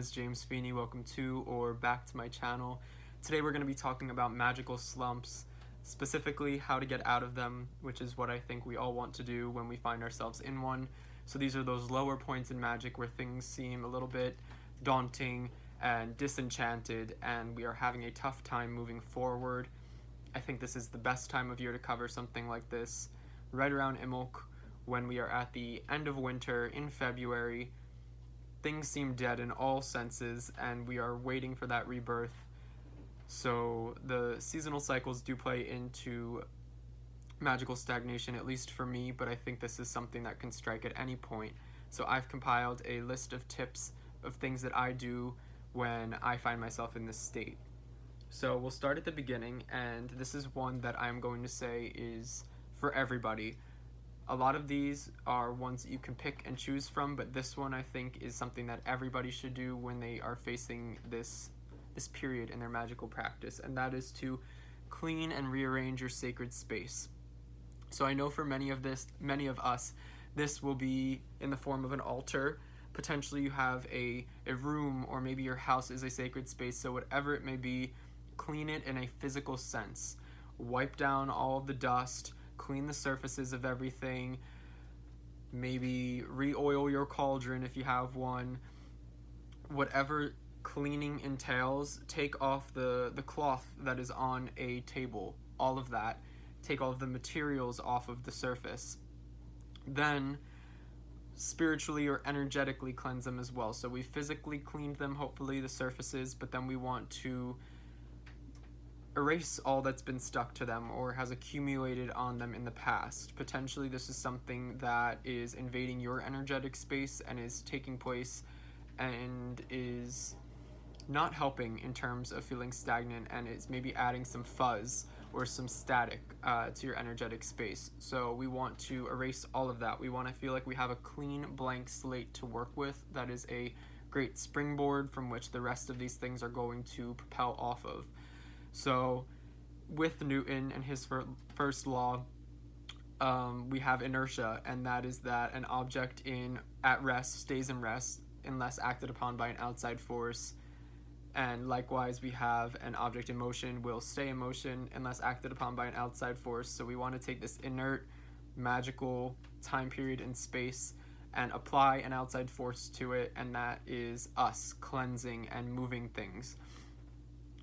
is James Feeney. Welcome to or back to my channel. Today we're going to be talking about magical slumps, specifically how to get out of them, which is what I think we all want to do when we find ourselves in one. So these are those lower points in magic where things seem a little bit daunting and disenchanted and we are having a tough time moving forward. I think this is the best time of year to cover something like this, right around Imbolc, when we are at the end of winter in February. Things seem dead in all senses, and we are waiting for that rebirth. So the seasonal cycles do play into magical stagnation, at least for me, but I think this is something that can strike at any point. So I've compiled a list of tips of things that I do when I find myself in this state. So we'll start at the beginning, and this is one that I'm going to say is for everybody. A lot of these are ones that you can pick and choose from, but this one I think is something that everybody should do when they are facing this period in their magical practice, and that is to clean and rearrange your sacred space. So I know for many of us, this will be in the form of an altar. Potentially you have a room, or maybe your house is a sacred space, so whatever it may be, clean it in a physical sense. Wipe down all of the dust, clean the surfaces of everything, maybe re-oil your cauldron if you have one. Whatever cleaning entails, take off the cloth that is on a table, all of that. Take all of the materials off of the surface. Then spiritually or energetically cleanse them as well. So we physically cleaned them, hopefully, the surfaces, but then we want to erase all that's been stuck to them or has accumulated on them in the past. Potentially this is something that is invading your energetic space and is taking place and is not helping in terms of feeling stagnant, and is maybe adding some fuzz or some static to your energetic space. So we want to erase all of that. We want to feel like we have a clean blank slate to work with that is a great springboard from which the rest of these things are going to propel off of. So with Newton and his first law, we have inertia, and that is that an object at rest stays in rest unless acted upon by an outside force. And likewise, we have an object in motion will stay in motion unless acted upon by an outside force. So we want to take this inert, magical time period in space and apply an outside force to it, and that is us cleansing and moving things.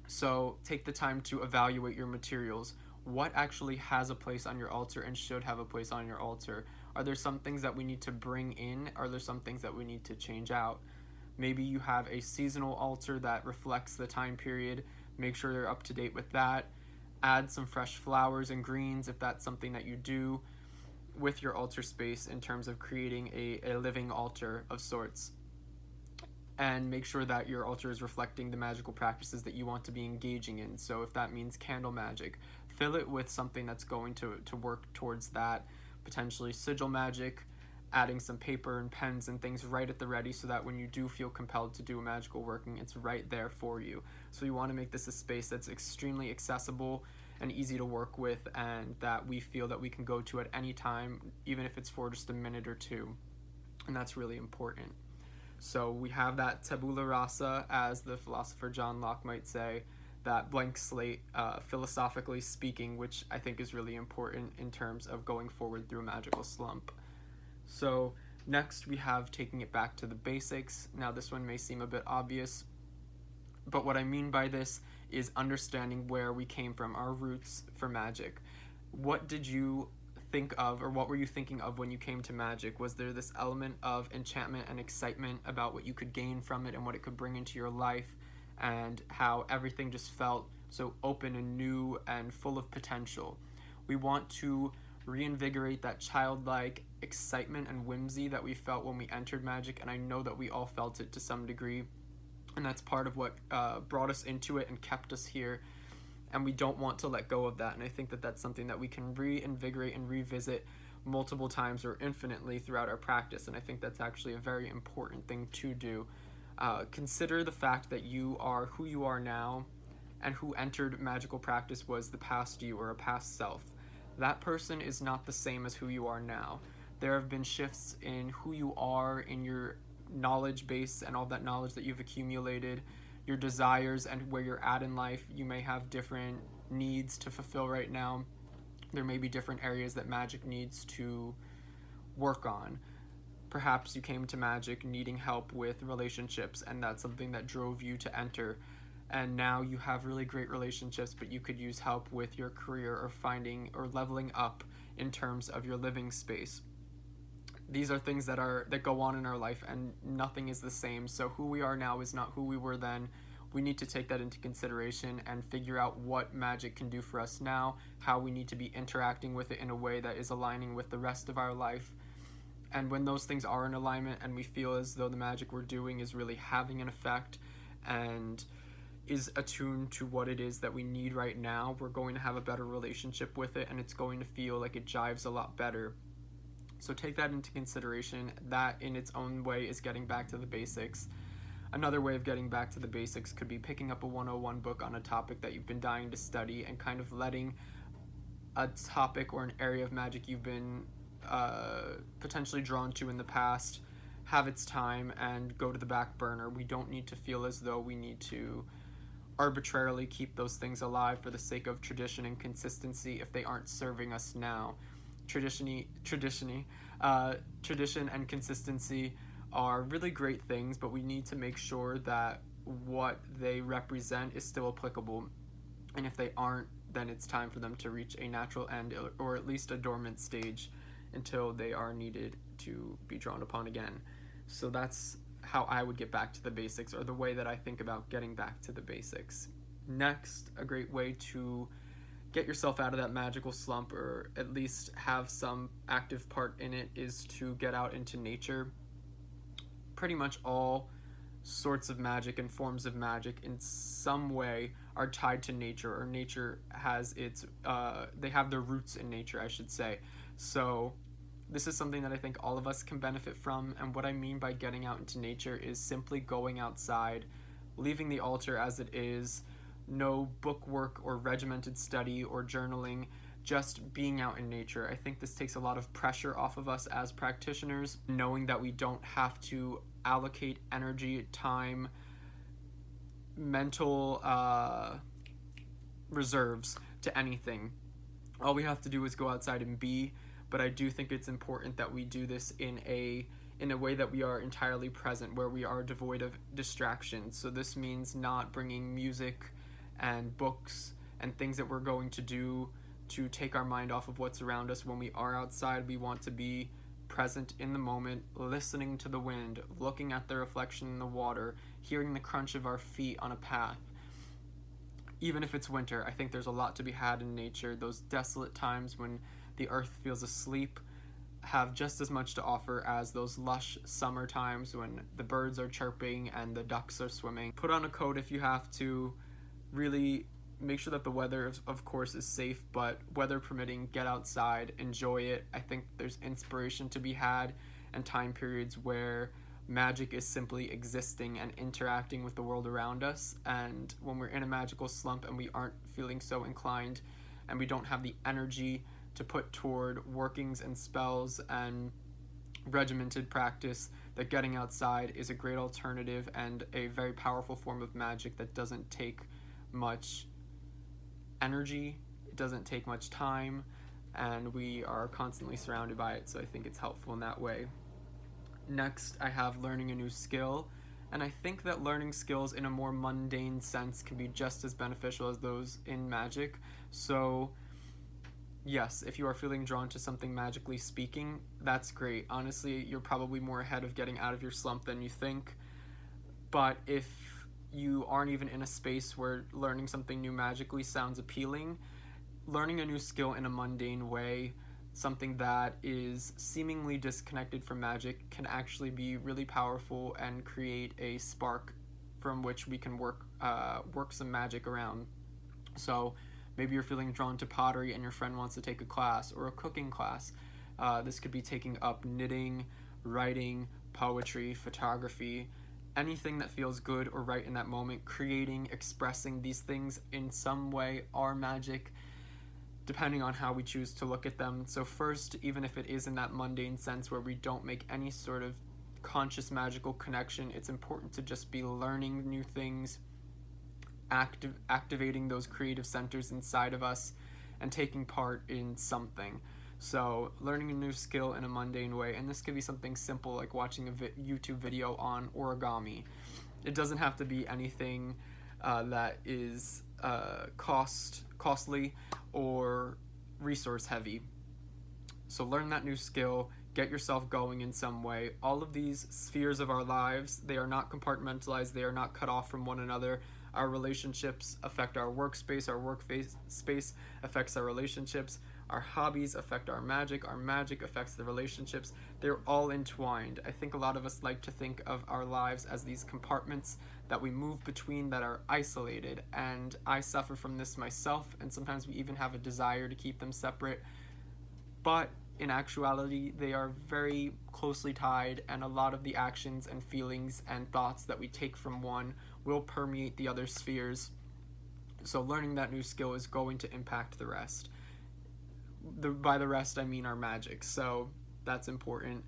So take the time to evaluate your materials. What actually has a place on your altar and should have a place on your altar? Are there some things that we need to bring in? Are there some things that we need to change out? Maybe you have a seasonal altar that reflects the time period. Make sure you're up to date with that. Add some fresh flowers and greens if that's something that you do with your altar space in terms of creating a living altar of sorts. And make sure that your altar is reflecting the magical practices that you want to be engaging in. So if that means candle magic, fill it with something that's going to work towards that. Potentially sigil magic, adding some paper and pens and things right at the ready so that when you do feel compelled to do a magical working, it's right there for you. So you want to make this a space that's extremely accessible and easy to work with, and that we feel that we can go to at any time, even if it's for just a minute or two. And that's really important. So we have that tabula rasa, as the philosopher John Locke might say, that blank slate, philosophically speaking, which I think is really important in terms of going forward through a magical slump. So next we have taking it back to the basics. Now this one may seem a bit obvious, but what I mean by this is understanding where we came from, our roots for magic. What did you think of, or what were you thinking of when you came to magic? Was there this element of enchantment and excitement about what you could gain from it and what it could bring into your life, and how everything just felt so open and new and full of potential? We want to reinvigorate that childlike excitement and whimsy that we felt when we entered magic, and I know that we all felt it to some degree, and that's part of what brought us into it and kept us here. And we don't want to let go of that, and I think that that's something that we can reinvigorate and revisit multiple times or infinitely throughout our practice, and I think that's actually a very important thing to do. Consider the fact that you are who you are now, and who entered magical practice was the past you or a past self. That person is not the same as who you are now. There have been shifts in who you are, in your knowledge base and all that knowledge that you've accumulated, your desires, and where you're at in life. You may have different needs to fulfill right now. There may be different areas that magic needs to work on. Perhaps you came to magic needing help with relationships, and that's something that drove you to enter. And now you have really great relationships, but you could use help with your career or finding or leveling up in terms of your living space. These are things that go on in our life, and nothing is the same. So who we are now is not who we were then. We need to take that into consideration and figure out what magic can do for us now, how we need to be interacting with it in a way that is aligning with the rest of our life. And when those things are in alignment and we feel as though the magic we're doing is really having an effect and is attuned to what it is that we need right now, we're going to have a better relationship with it, and it's going to feel like it jives a lot better. So take that into consideration. That in its own way is getting back to the basics. Another way of getting back to the basics could be picking up a 101 book on a topic that you've been dying to study and kind of letting a topic or an area of magic you've been potentially drawn to in the past have its time and go to the back burner. We don't need to feel as though we need to arbitrarily keep those things alive for the sake of tradition and consistency if they aren't serving us now. Tradition and consistency are really great things, but we need to make sure that what they represent is still applicable. And if they aren't, then it's time for them to reach a natural end, or at least a dormant stage, until they are needed to be drawn upon again. So that's how I would get back to the basics, or the way that I think about getting back to the basics. Next, a great way to get yourself out of that magical slump, or at least have some active part in it, is to get out into nature. Pretty much all sorts of magic and forms of magic in some way are tied to nature, or nature has its, they have their roots in nature, I should say. So this is something that I think all of us can benefit from, and what I mean by getting out into nature is simply going outside, leaving the altar as it is, no book work or regimented study or journaling, just being out in nature. I think this takes a lot of pressure off of us as practitioners, knowing that we don't have to allocate energy, time, mental reserves to anything. All we have to do is go outside and be. But I do think it's important that we do this in a way that we are entirely present, where we are devoid of distractions. So this means not bringing music and books and things that we're going to do to take our mind off of what's around us. When we are outside, we want to be present in the moment, listening to the wind, looking at the reflection in the water, hearing the crunch of our feet on a path. Even if it's winter, I think there's a lot to be had in nature. Those desolate times when the earth feels asleep have just as much to offer as those lush summer times when the birds are chirping and the ducks are swimming. Put on a coat if you have to. Really make sure that the weather, of course, is safe, but weather permitting, get outside, enjoy it. I think there's inspiration to be had, and time periods where magic is simply existing and interacting with the world around us. And when we're in a magical slump and we aren't feeling so inclined, and we don't have the energy to put toward workings and spells and regimented practice, that getting outside is a great alternative and a very powerful form of magic that doesn't take much energy, it doesn't take much time, and we are constantly surrounded by it, so I think it's helpful in that way. Next, I have learning a new skill, and I think that learning skills in a more mundane sense can be just as beneficial as those in magic. So yes, if you are feeling drawn to something magically speaking, that's great. Honestly, you're probably more ahead of getting out of your slump than you think. But if you aren't even in a space where learning something new magically sounds appealing, learning a new skill in a mundane way, something that is seemingly disconnected from magic, can actually be really powerful and create a spark from which we can work some magic around. So maybe you're feeling drawn to pottery and your friend wants to take a class, or a cooking class. This could be taking up knitting, writing, poetry, photography, anything that feels good or right in that moment. Creating, expressing these things in some way are magic, depending on how we choose to look at them. So first, even if it is in that mundane sense where we don't make any sort of conscious magical connection. It's important to just be learning new things, activating those creative centers inside of us, and taking part in something. So learning a new skill in a mundane way, and this could be something simple like watching a YouTube video on origami. It doesn't have to be anything that is costly or resource heavy. So learn that new skill, get yourself going in some way. All of these spheres of our lives, they are not compartmentalized, they are not cut off from one another. Our relationships affect our workspace space affects our relationships, our hobbies affect our magic affects the relationships. They're all entwined. I think a lot of us like to think of our lives as these compartments that we move between that are isolated, and I suffer from this myself, and sometimes we even have a desire to keep them separate. But in actuality, they are very closely tied, and a lot of the actions and feelings and thoughts that we take from one will permeate the other spheres. So learning that new skill is going to impact the rest. By the rest, I mean our magic. So that's important.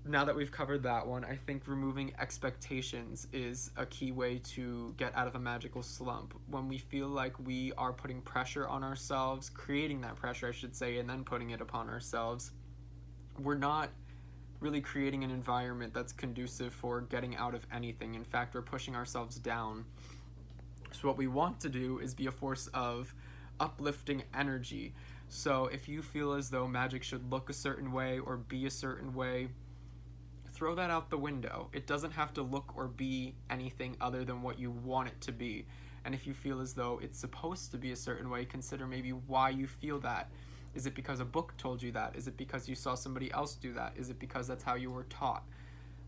Now that we've covered that one, I think removing expectations is a key way to get out of a magical slump. When we feel like we are putting pressure on ourselves, creating that pressure, I should say, and then putting it upon ourselves, we're not really creating an environment that's conducive for getting out of anything. In fact, we're pushing ourselves down. So what we want to do is be a force of uplifting energy. So if you feel as though magic should look a certain way or be a certain way, throw that out the window. It doesn't have to look or be anything other than what you want it to be. And if you feel as though it's supposed to be a certain way, consider maybe why you feel that. Is it because a book told you that? Is it because you saw somebody else do that? Is it because that's how you were taught?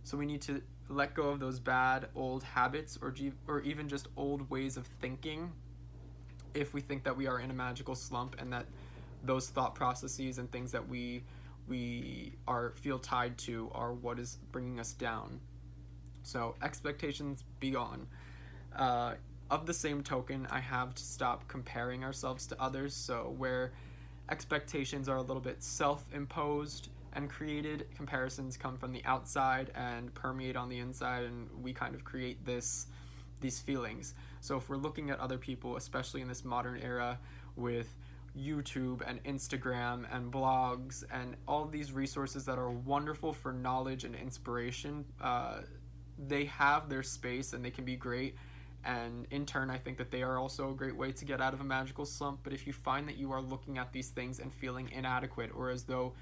So we need to let go of those bad old habits or even just old ways of thinking if we think that we are in a magical slump, and that those thought processes and things that we feel tied to are what is bringing us down. So expectations be gone. Of the same token, I have to stop comparing ourselves to others. So where expectations are a little bit self-imposed and created, comparisons come from the outside and permeate on the inside, and we kind of create these feelings. So if we're looking at other people, especially in this modern era with YouTube and Instagram and blogs and all these resources that are wonderful for knowledge and inspiration, they have their space and they can be great. And in turn, I think that they are also a great way to get out of a magical slump. But if you find that you are looking at these things and feeling inadequate, or as though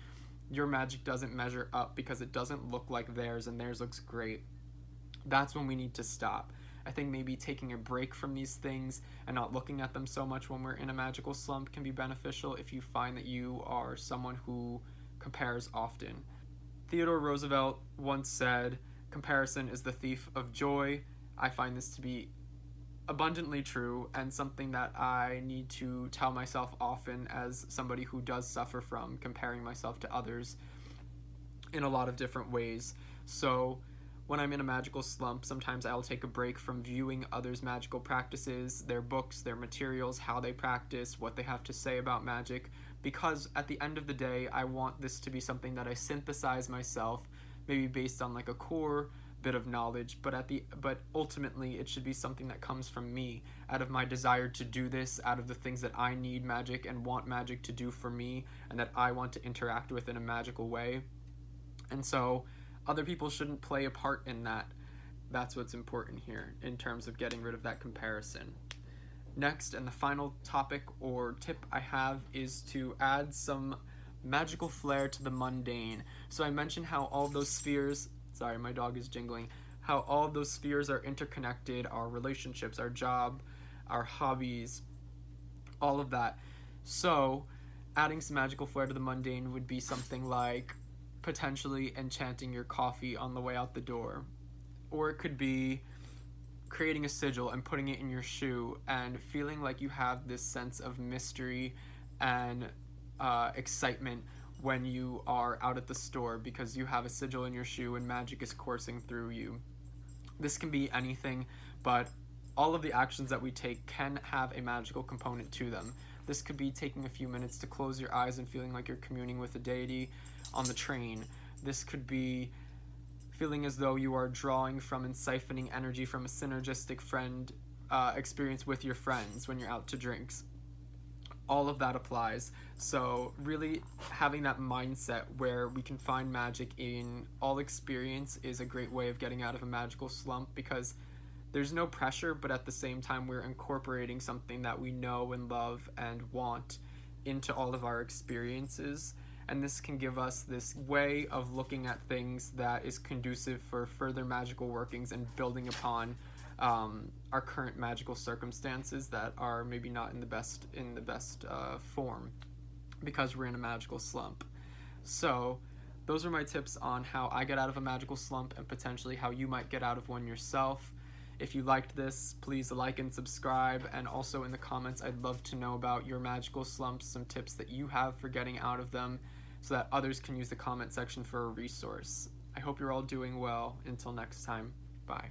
your magic doesn't measure up because it doesn't look like theirs and theirs looks great, that's when we need to stop. I think maybe taking a break from these things and not looking at them so much when we're in a magical slump can be beneficial if you find that you are someone who compares often. Theodore Roosevelt once said, "Comparison is the thief of joy." I find this to be abundantly true, and something that I need to tell myself often as somebody who does suffer from comparing myself to others in a lot of different ways. So when I'm in a magical slump, sometimes I'll take a break from viewing others' magical practices, their books, their materials, how they practice, what they have to say about magic, because at the end of the day, I want this to be something that I synthesize myself, maybe based on like a core bit of knowledge, but ultimately it should be something that comes from me, out of my desire to do this, out of the things that I need magic and want magic to do for me, and that I want to interact with in a magical way. And so other people shouldn't play a part in that. That's what's important here in terms of getting rid of that comparison. Next, and the final topic or tip I have is to add some magical flair to the mundane. So I mentioned how all those spheres, sorry, my dog is jingling, how all those spheres are interconnected, our relationships, our job, our hobbies, all of that. So adding some magical flair to the mundane would be something like potentially enchanting your coffee on the way out the door. Or it could be creating a sigil and putting it in your shoe and feeling like you have this sense of mystery and excitement when you are out at the store because you have a sigil in your shoe and magic is coursing through you. This can be anything, but all of the actions that we take can have a magical component to them. This could be taking a few minutes to close your eyes and feeling like you're communing with a deity on the train. This could be feeling as though you are drawing from and siphoning energy from a synergistic friend experience with your friends when you're out to drinks. All of that applies. So really having that mindset where we can find magic in all experience is a great way of getting out of a magical slump, because there's no pressure, but at the same time we're incorporating something that we know and love and want into all of our experiences. And this can give us this way of looking at things that is conducive for further magical workings and building upon our current magical circumstances that are maybe not in the best form, because we're in a magical slump. So those are my tips on how I get out of a magical slump and potentially how you might get out of one yourself. If you liked this, please like and subscribe, and also in the comments I'd love to know about your magical slumps, some tips that you have for getting out of them, so that others can use the comment section for a resource. I hope you're all doing well. Until next time, bye.